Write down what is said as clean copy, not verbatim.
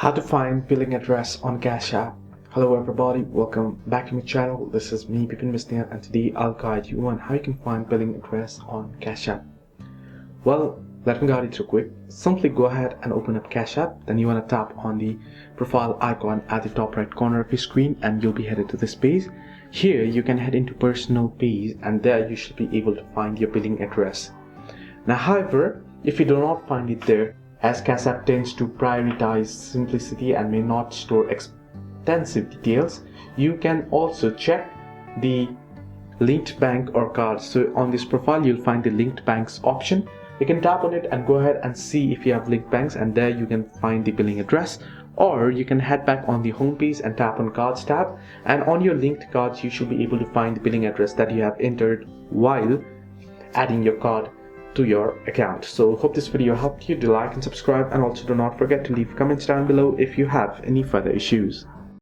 How to find billing address on Cash App. Hello everybody, welcome back to my channel. This is me Bipin Misnian, and today I'll guide you on how you can find billing address on Cash App. Well, let me guide you through quick. Simply go ahead and open up Cash App. Then you want to tap on the profile icon at the top right corner of your screen and you'll be headed to this page. Here you can head into personal page and there you should be able to find your billing address. Now however, if you do not find it there, as Cash App tends to prioritize simplicity and may not store extensive details, you can also check the linked bank or card. So on this profile you'll find the linked banks option. You can tap on it and go ahead and see if you have linked banks, and there you can find the billing address. Or you can head back on the home page and tap on cards tab, and on your linked cards you should be able to find the billing address that you have entered while adding your card to your account. So hope this video helped you. Do like and subscribe, and also do not forget to leave comments down below if you have any further issues.